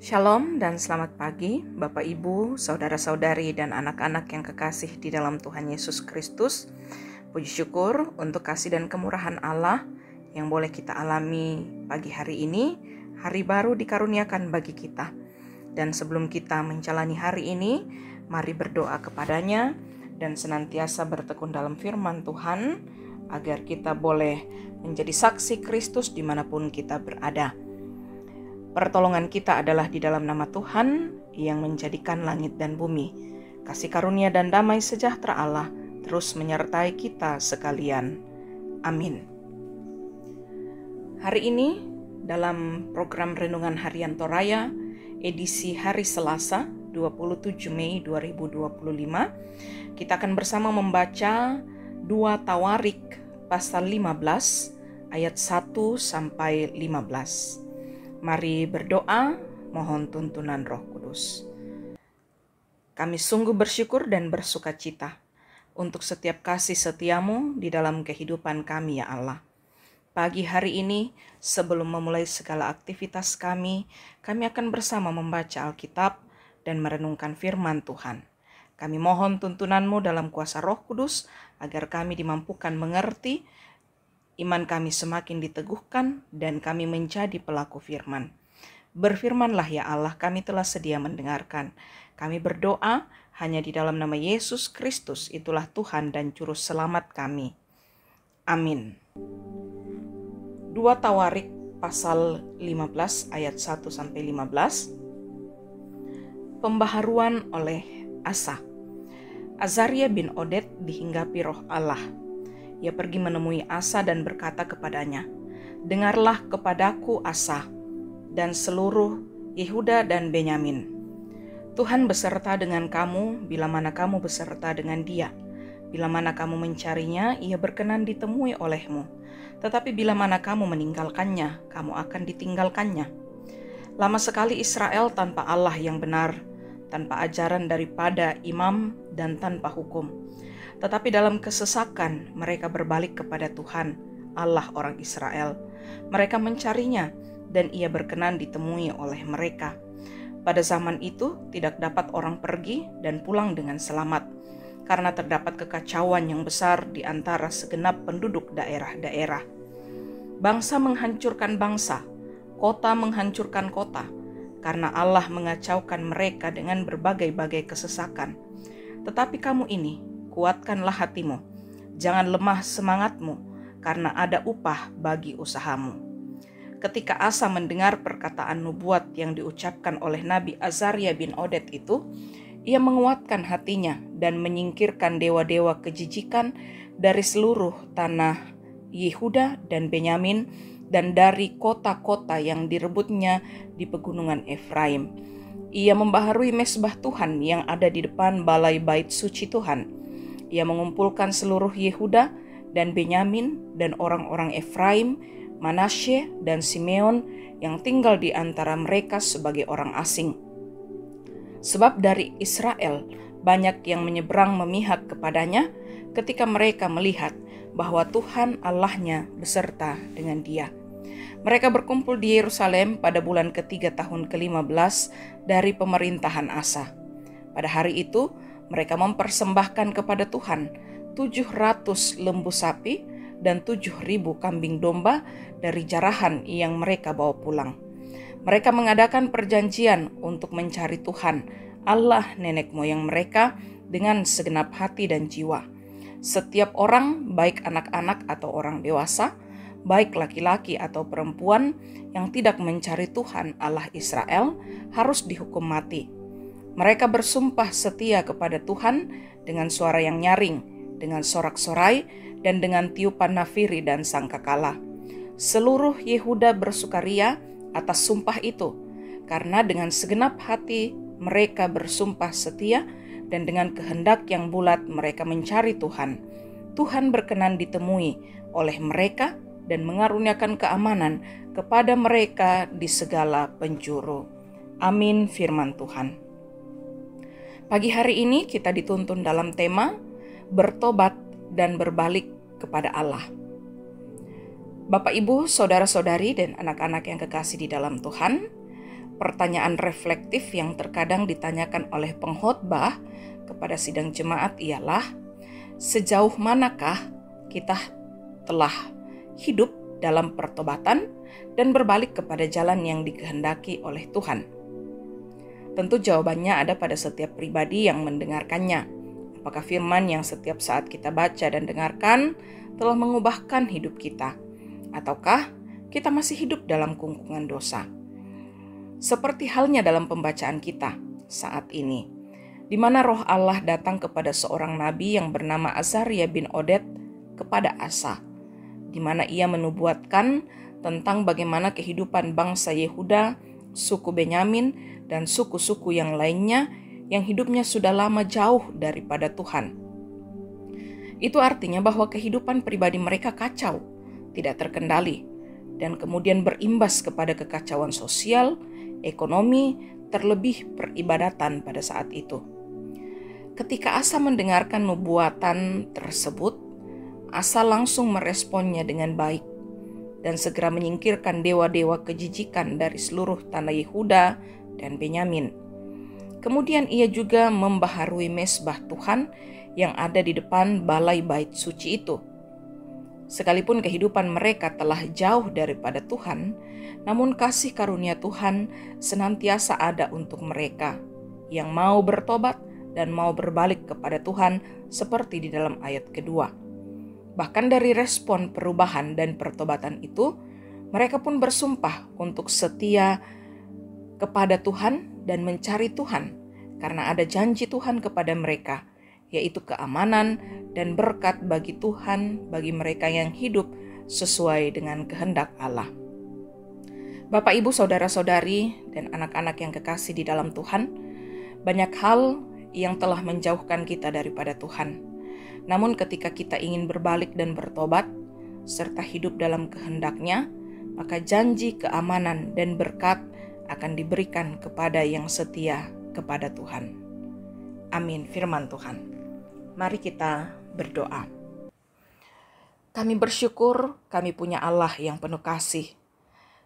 Shalom dan selamat pagi Bapak Ibu, Saudara-saudari dan anak-anak yang kekasih di dalam Tuhan Yesus Kristus. Puji syukur untuk kasih dan kemurahan Allah yang boleh kita alami pagi hari ini, hari baru dikaruniakan bagi kita. Dan sebelum kita menjalani hari ini, mari berdoa kepadanya dan senantiasa bertekun dalam firman Tuhan agar kita boleh menjadi saksi Kristus dimanapun kita berada. Pertolongan kita adalah di dalam nama Tuhan yang menjadikan langit dan bumi. Kasih karunia dan damai sejahtera Allah terus menyertai kita sekalian. Amin. Hari ini dalam program Renungan Harian Toraya edisi hari Selasa 27 Mei 2025, kita akan bersama membaca 2 Tawarik pasal 15 ayat 1 sampai 15. Mari berdoa, mohon tuntunan Roh Kudus. Kami sungguh bersyukur dan bersuka cita untuk setiap kasih setiamu di dalam kehidupan kami ya Allah. Pagi hari ini, sebelum memulai segala aktivitas kami akan bersama membaca Alkitab dan merenungkan firman Tuhan. Kami mohon tuntunanmu dalam kuasa Roh Kudus agar kami dimampukan mengerti, iman kami semakin diteguhkan, dan kami menjadi pelaku firman. Berfirmanlah ya Allah, kami telah sedia mendengarkan. Kami berdoa hanya di dalam nama Yesus Kristus, itulah Tuhan dan Juru Selamat kami. Amin. 2 Tawarik pasal 15 ayat 1 sampai 15. Pembaharuan oleh Asa. Azaria bin Oded dihinggapi roh Allah. Ia pergi menemui Asa dan berkata kepadanya, "Dengarlah kepadaku Asa, dan seluruh Yehuda dan Benyamin. Tuhan beserta dengan kamu bila mana kamu beserta dengan dia. Bila mana kamu mencarinya, ia berkenan ditemui olehmu. Tetapi bila mana kamu meninggalkannya, kamu akan ditinggalkannya. Lama sekali Israel tanpa Allah yang benar, tanpa ajaran daripada imam dan tanpa hukum. Tetapi dalam kesesakan mereka berbalik kepada Tuhan, Allah orang Israel. Mereka mencarinya dan ia berkenan ditemui oleh mereka. Pada zaman itu tidak dapat orang pergi dan pulang dengan selamat, karena terdapat kekacauan yang besar di antara segenap penduduk daerah-daerah. Bangsa menghancurkan bangsa, kota menghancurkan kota, karena Allah mengacaukan mereka dengan berbagai-bagai kesesakan. Tetapi kamu ini, kuatkanlah hatimu, jangan lemah semangatmu, karena ada upah bagi usahamu." Ketika Asa mendengar perkataan nubuat yang diucapkan oleh Nabi Azaria bin Oded itu, ia menguatkan hatinya dan menyingkirkan dewa-dewa kejijikan dari seluruh tanah Yehuda dan Benyamin dan dari kota-kota yang direbutnya di pegunungan Efraim. Ia membaharui mesbah Tuhan yang ada di depan balai bait suci Tuhan. Ia mengumpulkan seluruh Yehuda dan Benyamin dan orang-orang Efraim, Manasye dan Simeon yang tinggal di antara mereka sebagai orang asing. Sebab dari Israel banyak yang menyeberang memihak kepadanya ketika mereka melihat bahwa Tuhan Allahnya beserta dengan dia. Mereka berkumpul di Yerusalem pada bulan ketiga tahun ke-15 dari pemerintahan Asa. Pada hari itu, mereka mempersembahkan kepada Tuhan 700 lembu sapi dan 7.000 kambing domba dari jarahan yang mereka bawa pulang. Mereka mengadakan perjanjian untuk mencari Tuhan, Allah nenek moyang mereka, dengan segenap hati dan jiwa. Setiap orang, baik anak-anak atau orang dewasa, baik laki-laki atau perempuan, yang tidak mencari Tuhan Allah Israel harus dihukum mati. Mereka bersumpah setia kepada Tuhan dengan suara yang nyaring, dengan sorak-sorai, dan dengan tiupan nafiri dan sangkakala. Seluruh Yehuda bersukaria atas sumpah itu, karena dengan segenap hati mereka bersumpah setia dan dengan kehendak yang bulat mereka mencari Tuhan. Tuhan berkenan ditemui oleh mereka dan mengaruniakan keamanan kepada mereka di segala penjuru. Amin. Firman Tuhan. Pagi hari ini kita dituntun dalam tema bertobat dan berbalik kepada Allah. Bapak Ibu, saudara-saudari dan anak-anak yang kekasih di dalam Tuhan, Pertanyaan reflektif yang terkadang ditanyakan oleh pengkhotbah kepada sidang jemaat ialah, sejauh manakah kita telah hidup dalam pertobatan dan berbalik kepada jalan yang dikehendaki oleh Tuhan? Tentu jawabannya ada pada setiap pribadi yang mendengarkannya. Apakah firman yang setiap saat kita baca dan dengarkan telah mengubahkan hidup kita? Ataukah kita masih hidup dalam kungkungan dosa? Seperti halnya dalam pembacaan kita saat ini, di mana Roh Allah datang kepada seorang nabi yang bernama Azaria bin Oded kepada Asa, di mana ia menubuatkan tentang bagaimana kehidupan bangsa Yehuda, suku Benyamin, dan suku-suku yang lainnya yang hidupnya sudah lama jauh daripada Tuhan. Itu artinya bahwa kehidupan pribadi mereka kacau, tidak terkendali, dan kemudian berimbas kepada kekacauan sosial, ekonomi, terlebih peribadatan pada saat itu. Ketika Asa mendengarkan nubuatan tersebut, Asa langsung meresponnya dengan baik dan segera menyingkirkan dewa-dewa kejijikan dari seluruh tanah Yehuda dan Benyamin. Kemudian ia juga membaharui mesbah Tuhan yang ada di depan balai bait suci itu. Sekalipun kehidupan mereka telah jauh daripada Tuhan, namun kasih karunia Tuhan senantiasa ada untuk mereka yang mau bertobat dan mau berbalik kepada Tuhan seperti di dalam ayat kedua. Bahkan dari respon perubahan dan pertobatan itu, mereka pun bersumpah untuk setia kepada Tuhan dan mencari Tuhan, karena ada janji Tuhan kepada mereka, yaitu keamanan dan berkat bagi Tuhan bagi mereka yang hidup sesuai dengan kehendak Allah. Bapak, Ibu, saudara-saudari, dan anak-anak yang kekasih di dalam Tuhan, banyak hal yang telah menjauhkan kita daripada Tuhan. Namun ketika kita ingin berbalik dan bertobat, serta hidup dalam kehendak-Nya, maka janji keamanan dan berkat akan diberikan kepada yang setia kepada Tuhan. Amin, firman Tuhan. Mari kita berdoa. Kami bersyukur kami punya Allah yang penuh kasih,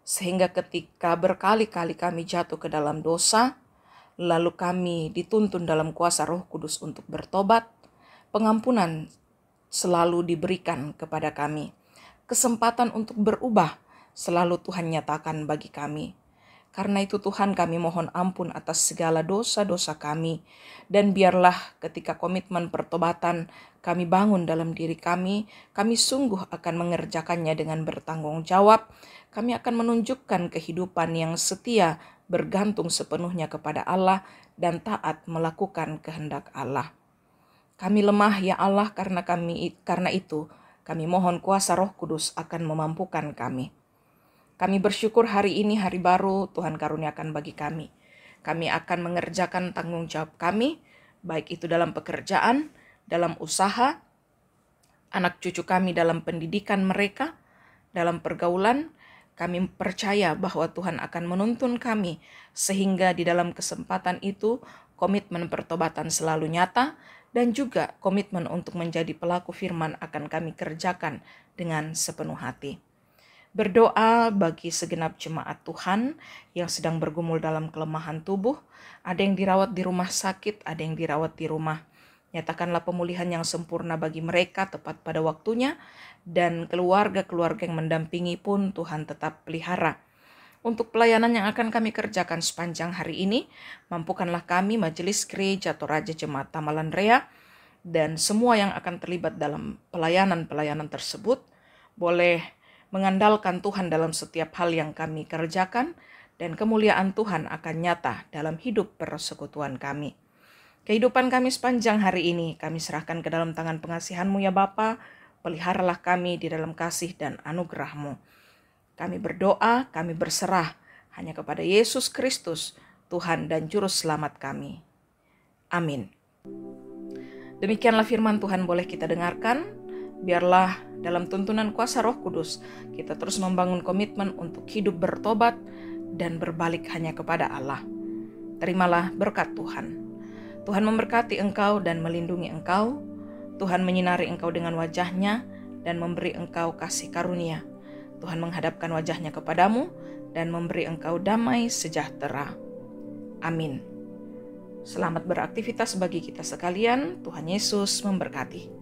sehingga ketika berkali-kali kami jatuh ke dalam dosa, lalu kami dituntun dalam kuasa Roh Kudus untuk bertobat, pengampunan selalu diberikan kepada kami. Kesempatan untuk berubah selalu Tuhan nyatakan bagi kami. Karena itu Tuhan, kami mohon ampun atas segala dosa-dosa kami, dan biarlah ketika komitmen pertobatan kami bangun dalam diri kami sungguh akan mengerjakannya dengan bertanggung jawab. Kami akan menunjukkan kehidupan yang setia, bergantung sepenuhnya kepada Allah, dan taat melakukan kehendak Allah. Kami lemah ya Allah, karena itu kami mohon kuasa Roh Kudus akan memampukan kami. Kami bersyukur hari ini hari baru Tuhan karuniakan bagi kami. Kami akan mengerjakan tanggung jawab kami, baik itu dalam pekerjaan, dalam usaha, anak cucu kami dalam pendidikan mereka, dalam pergaulan. Kami percaya bahwa Tuhan akan menuntun kami, sehingga di dalam kesempatan itu komitmen pertobatan selalu nyata, dan juga komitmen untuk menjadi pelaku firman akan kami kerjakan dengan sepenuh hati. Berdoa bagi segenap jemaat Tuhan yang sedang bergumul dalam kelemahan tubuh, ada yang dirawat di rumah sakit, ada yang dirawat di rumah. Nyatakanlah pemulihan yang sempurna bagi mereka tepat pada waktunya, dan keluarga-keluarga yang mendampingi pun Tuhan tetap pelihara. Untuk pelayanan yang akan kami kerjakan sepanjang hari ini, mampukanlah kami Majelis Gereja Toraja Jemaat Tamalan Rea dan semua yang akan terlibat dalam pelayanan-pelayanan tersebut boleh mengandalkan Tuhan dalam setiap hal yang kami kerjakan, dan kemuliaan Tuhan akan nyata dalam hidup persekutuan kami. Kehidupan kami sepanjang hari ini kami serahkan ke dalam tangan pengasihan-Mu ya Bapa. Peliharalah kami di dalam kasih dan anugerah-Mu. Kami berdoa, kami berserah hanya kepada Yesus Kristus, Tuhan dan Juru Selamat kami. Amin. Demikianlah firman Tuhan boleh kita dengarkan. Biarlah dalam tuntunan kuasa Roh Kudus kita terus membangun komitmen untuk hidup bertobat dan berbalik hanya kepada Allah. Terimalah berkat Tuhan. Tuhan memberkati engkau dan melindungi engkau. Tuhan menyinari engkau dengan wajah-Nya dan memberi engkau kasih karunia. Tuhan menghadapkan wajah-Nya kepadamu dan memberi engkau damai sejahtera. Amin. Selamat beraktivitas bagi kita sekalian. Tuhan Yesus memberkati.